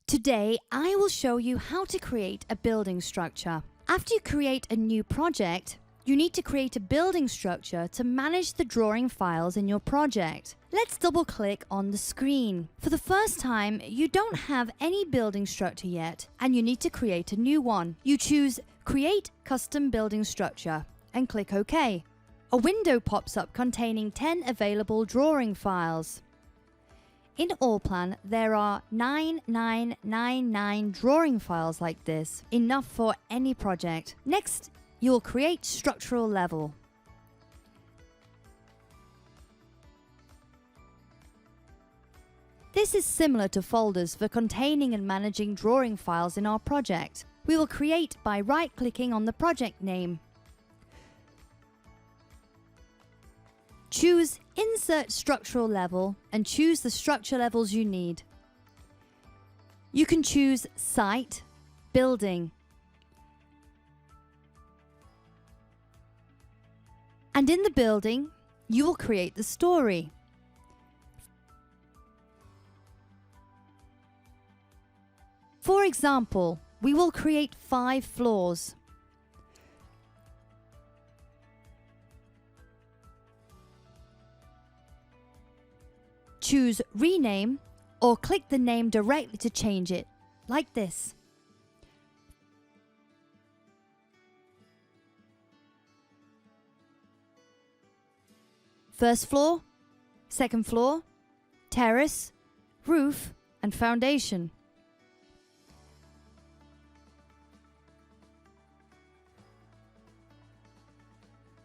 Today, I will show you how to create a building structure. After you create a new project, you need to create a building structure to manage the drawing files in your project. Let's double-click on the screen. For the first time, you don't have any building structure yet, and you need to create a new one. You choose Create Custom Building Structure and click OK. A window pops up containing 10 available drawing files. In Allplan, there are 9999 drawing files like this, enough for any project. Next, you'll create structural level. This is similar to folders for containing and managing drawing files in our project. We will create by right-clicking on the project name. Choose Insert Structural Level and choose the structure levels you need. You can choose Site, Building. And in the building, you will create the story. For example, we will create 5 floors. Choose Rename or click the name directly to change it, like this. First floor, second floor, terrace, roof, and foundation.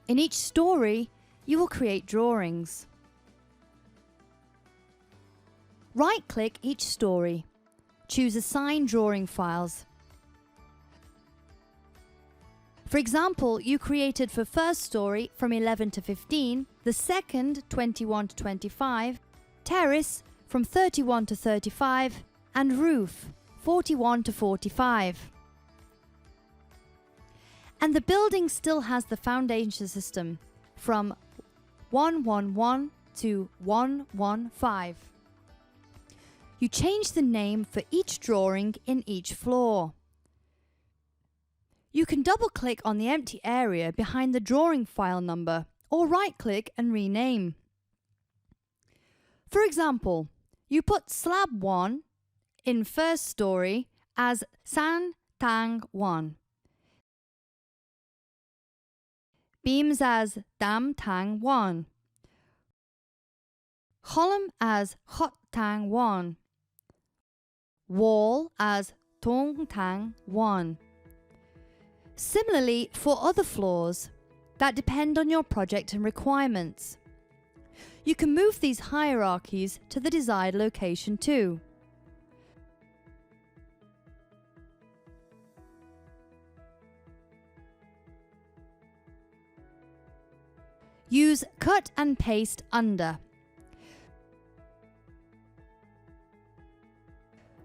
In each story, you will create drawings. Right-click each story. Choose Assign Drawing Files. For example, you created for first story from 11 to 15, the second 21 to 25, terrace from 31 to 35, and roof 41 to 45. And the building still has the foundation system from 111 to 115. You change the name for each drawing in each floor. You can double-click on the empty area behind the drawing file number or right-click and rename. For example, you put Slab 1 in first story as San Tang 1, beams as Dam Tang 1, column as Hot Tang 1, wall as Tong Tang 1. Similarly for other floors that depend on your project and requirements. You can move these hierarchies to the desired location too. Use Cut and Paste Under.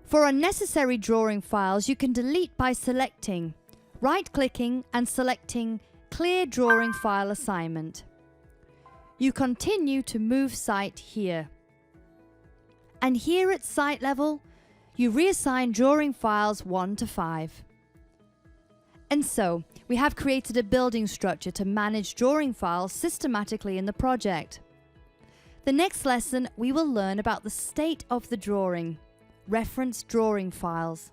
For unnecessary drawing files, you can delete by selecting, right-clicking and selecting Clear Drawing File Assignment. You continue to move site here. And here at site level, you reassign drawing files 1 to 5. And so, we have created a building structure to manage drawing files systematically in the project. The next lesson, we will learn about the state of the drawing. Reference drawing files.